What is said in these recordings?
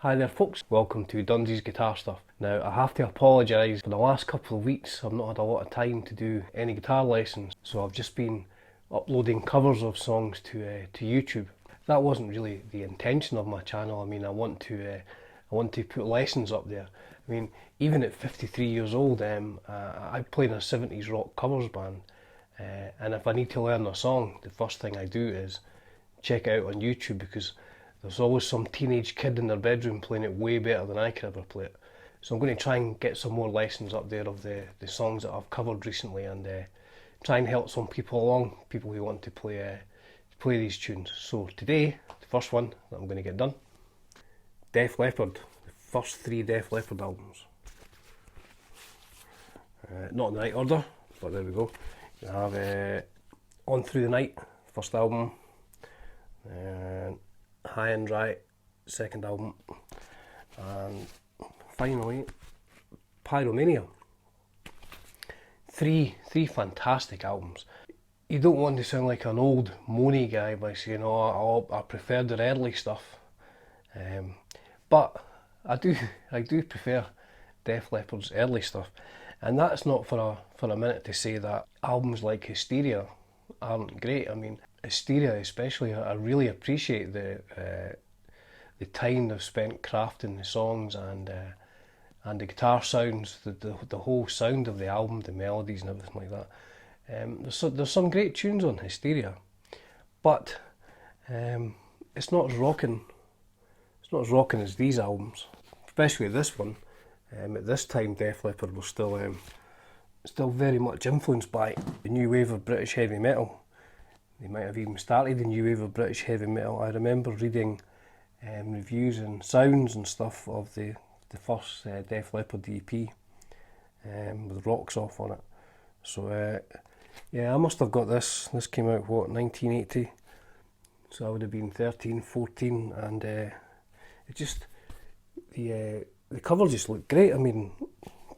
Hi there folks, welcome to Dunsy's Guitar Stuff. Now I have to apologise, for the last couple of weeks I've not had a lot of time to do any guitar lessons, so I've just been uploading covers of songs to YouTube. That wasn't really the intention of my channel. I mean, I want to put lessons up there. I mean, even at 53 years old, I play in a 70s rock covers band, and if I need to learn a song, the first thing I do is check it out on YouTube, because there's always some teenage kid in their bedroom playing it way better than I could ever play it. So I'm going to try and get some more lessons up there of the songs that I've covered recently, and try and help some people along, people who want to play these tunes. So today, the first one that I'm going to get done, Def Leppard, the first 3 Def Leppard albums. Not in the right order, but there we go. You have On Through the Night, first album, High and Dry, second album, and finally Pyromania. Three fantastic albums. You don't want to sound like an old moany guy by saying, "Oh, I prefer the early stuff," but I do prefer Def Leppard's early stuff, and that's not for a minute to say that albums like Hysteria aren't great. I mean, Hysteria especially, I really appreciate the time they've spent crafting the songs and the guitar sounds, the whole sound of the album, the melodies and everything like that. There's some great tunes on Hysteria, but it's not as rocking. It's not as rocking as these albums, especially this one. At this time, Def Leppard was still very much influenced by the new wave of British heavy metal. They might have even started the new wave of British heavy metal. I remember reading reviews and sounds and stuff of the first Def Leppard EP with Rocks Off on it. So yeah, I must have got this. This came out, what, 1980? So I would have been 13, 14, and it just, the cover just looked great. I mean,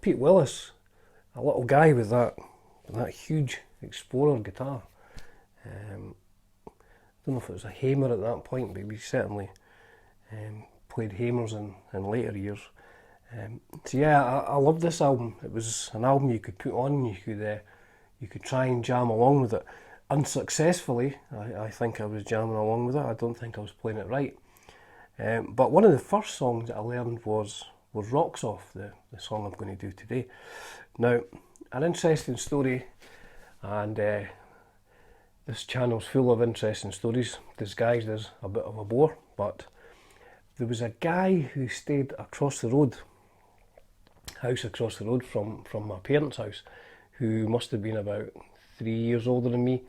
Pete Willis, a little guy with that huge Explorer guitar. I don't know if it was a Hamer at that point, but we certainly played Hamers in later years. So yeah, I loved this album. It was an album you could put on, you could try and jam along with it. Unsuccessfully, I think I was jamming along with it. I don't think I was playing it right. But one of the first songs that I learned was Rocks Off, the song I'm going to do today. Now, an interesting story, and this channel's full of interesting stories, disguised as a bit of a bore, but there was a guy who stayed across the road, house across the road from my parents' house, who must have been about 3 years older than me,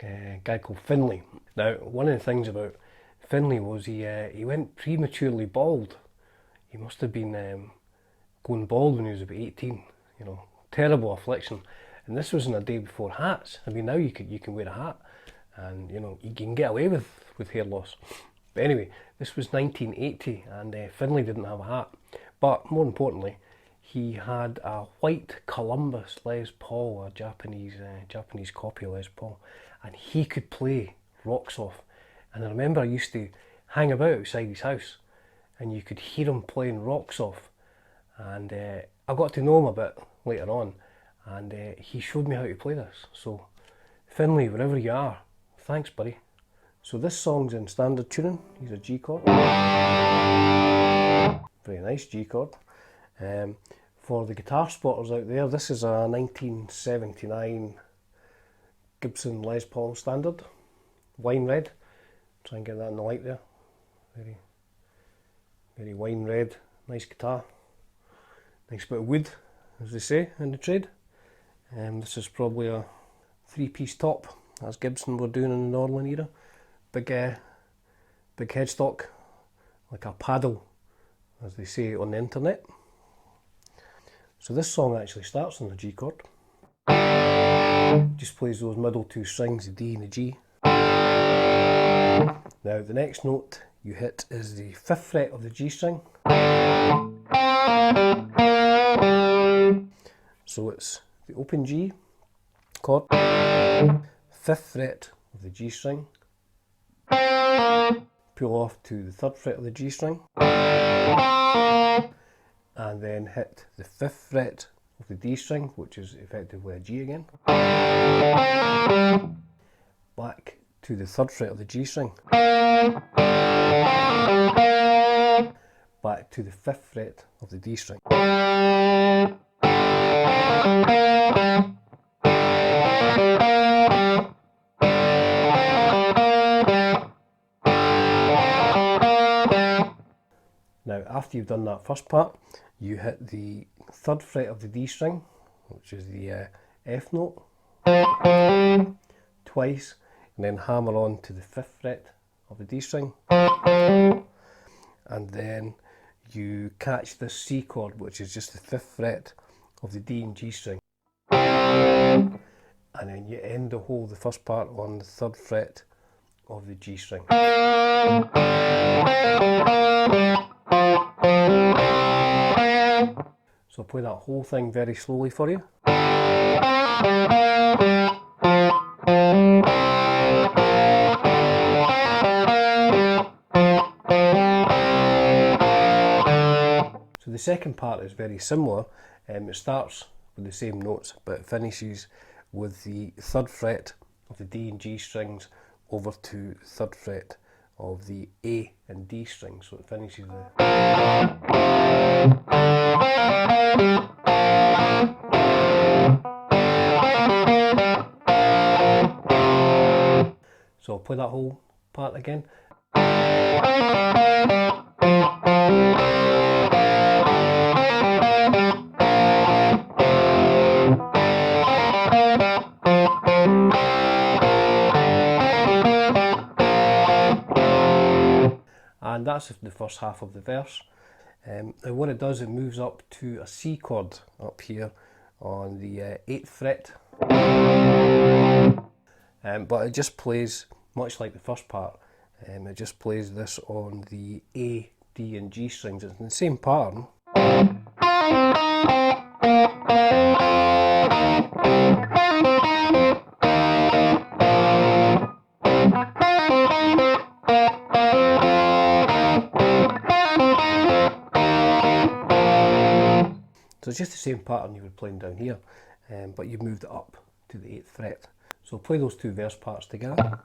a guy called Finlay. Now, one of the things about Finlay was he went prematurely bald. He must have been going bald when he was about 18, you know, terrible affliction. And this was in a day before hats. I mean, now you can wear a hat, and you know, you can get away with hair loss. But anyway, this was 1980, and Finlay didn't have a hat. But more importantly, he had a white Columbus Les Paul, a Japanese copy of Les Paul, and he could play Rocks Off. And I remember I used to hang about outside his house, and you could hear him playing Rocks Off. And I got to know him a bit later on, and he showed me how to play this. So Finlay, wherever you are, thanks buddy. So this song's in standard tuning. He's a G chord, very nice G chord. For the guitar spotters out there, this is a 1979 Gibson Les Paul Standard, wine red. Try and get that in the light there. Very, very wine red, nice guitar. Nice bit of wood, as they say in the trade. This is probably a 3-piece top, as Gibson were doing in the Northern era. Big headstock, like a paddle, as they say on the internet. So this song actually starts on the G chord. Just plays those middle 2 strings, the D and the G. Now the next note you hit is the 5th fret of the G string. So it's the open G chord, 5th fret of the G string, pull off to the 3rd fret of the G string, and then hit the 5th fret of the D string, which is effectively a G again, back to the 3rd fret of the G string, back to the 5th fret of the D string. Now, after you've done that first part, you hit the 3rd fret of the D string, which is the F note, twice, and then hammer on to the 5th fret of the D string, and then you catch this C chord, which is just the 5th fret of the D and G string, and then you end the first part on the 3rd fret of the G string. So I'll play that whole thing very slowly for you. So the second part is very similar. It starts with the same notes, but it finishes with the 3rd fret of the D and G strings over to 3rd fret of the A and D strings. So it finishes So I'll play that whole part again. And that's the first half of the verse. Now what it does, it moves up to a C chord up here on the 8th fret. But it just plays much like the first part. It just plays this on the A, D and G strings. It's in the same pattern. So it's just the same pattern you were playing down here, but you've moved it up to the 8th fret. So play those two verse parts together.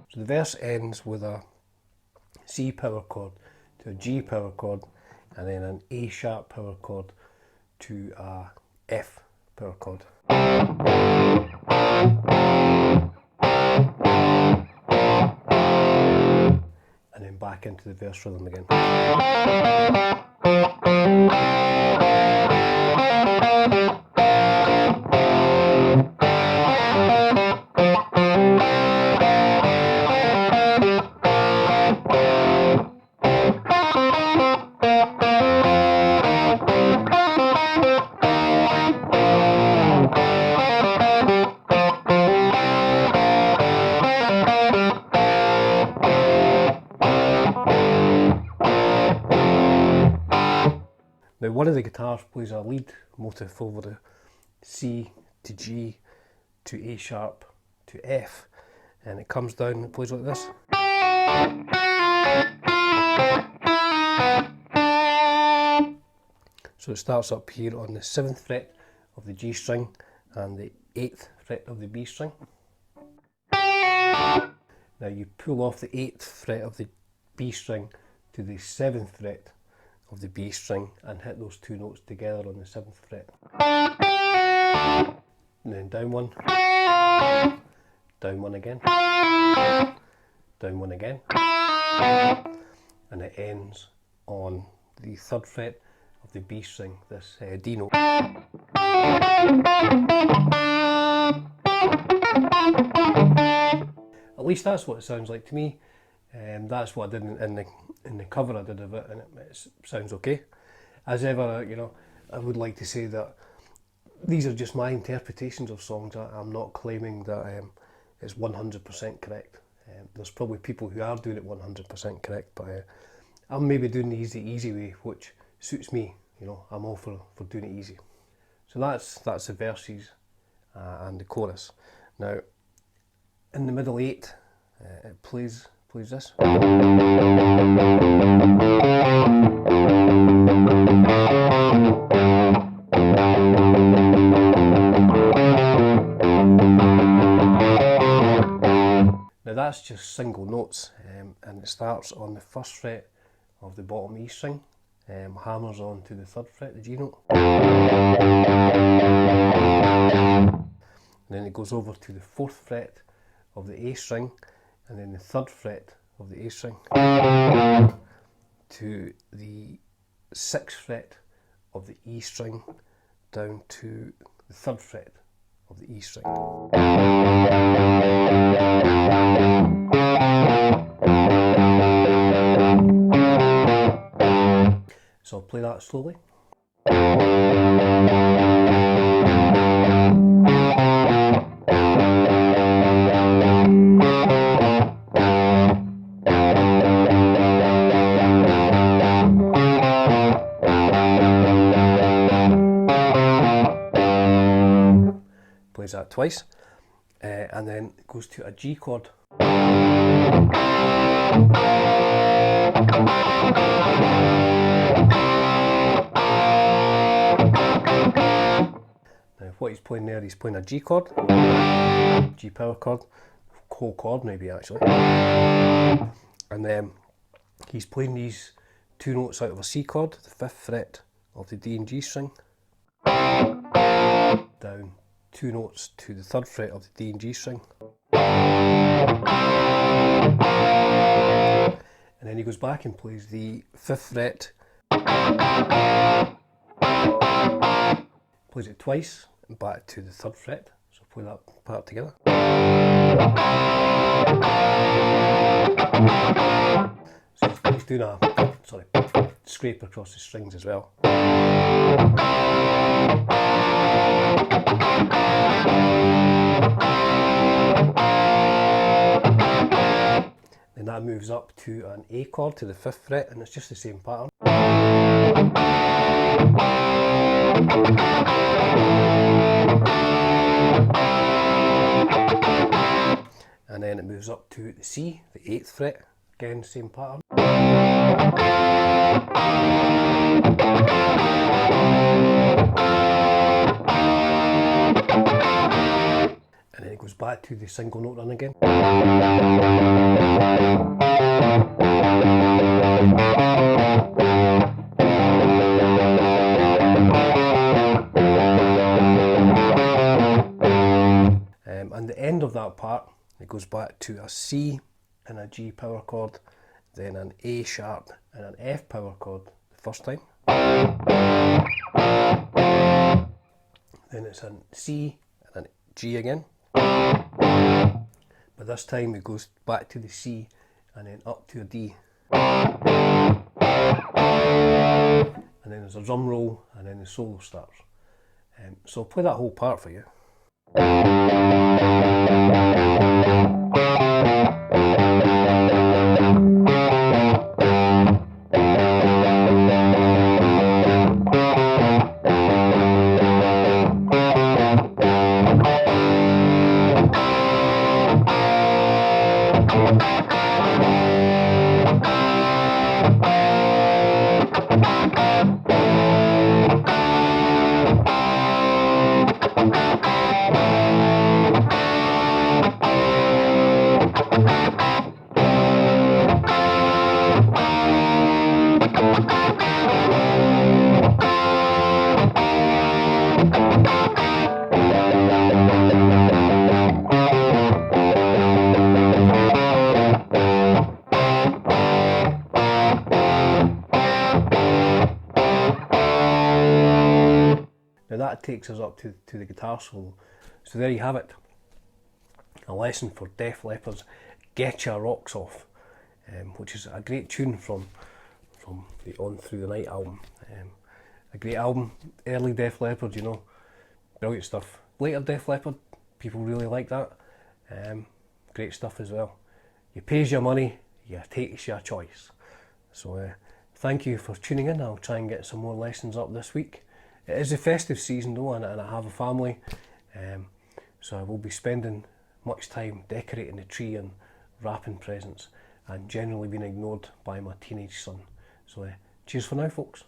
So the verse ends with a C power chord to a G power chord, and then an A sharp power chord to a F power chord. And then back into the verse rhythm again. Now one of the guitars plays a lead motif over the C to G to A sharp to F, and it comes down and it plays like this. So it starts up here on the 7th fret of the G string and the 8th fret of the B string. Now you pull off the 8th fret of the B string to the 7th fret of the B string and hit those two notes together on the 7th fret. And then down one again, down one again, and it ends on the 3rd fret of the B string, this D note. At least that's what it sounds like to me. That's what I did in the cover I did of it, and it sounds okay. As ever, you know, I would like to say that these are just my interpretations of songs. I'm not claiming that it's 100% correct. There's probably people who are doing it 100% correct, but I'm maybe doing the easy way, which suits me. You know, I'm all for doing it easy. So that's the verses and the chorus. Now, in the middle 8, it plays this. Now that's just single notes, and it starts on the 1st fret of the bottom E string, hammers on to the 3rd fret, the G note, and then it goes over to the 4th fret of the A string, and then the 3rd fret of the A string, to the 6th fret of the E string, down to the 3rd fret of the E string. So I'll play that slowly. Plays that twice, and then it goes to a G chord. Now what he's playing there, he's playing a G chord, G power chord, whole chord maybe actually, and then he's playing these 2 notes out of a C chord, the 5th fret of the D and G string, down 2 notes to the 3rd fret of the D and G string, and then he goes back and plays the 5th fret, plays it twice and back to the 3rd fret. So play that part together. So he's doing a scrape across the strings as well. Then that moves up to an A chord to the 5th fret, and it's just the same pattern. And then it moves up to the C, the 8th fret, again same pattern. And then it goes back to the single note run again. And the end of that part, it goes back to a C and a G power chord, then an A sharp and an F power chord the first time. Then it's a C and a G again. But this time it goes back to the C and then up to a D. And then there's a drum roll and then the solo starts. So I'll play that whole part for you. Now that takes us up to the guitar solo. So there you have it. A lesson for Def Leppard's Get Your Rocks Off. which is a great tune from the On Through the Night album. A great album, early Def Leppard, you know, brilliant stuff. Later Def Leppard, people really like that. Great stuff as well. You pays your money, you takes your choice. So thank you for tuning in. I'll try and get some more lessons up this week. It is the festive season though, and I have a family, so I will be spending much time decorating the tree and wrapping presents, and generally being ignored by my teenage son. So cheers for now, folks.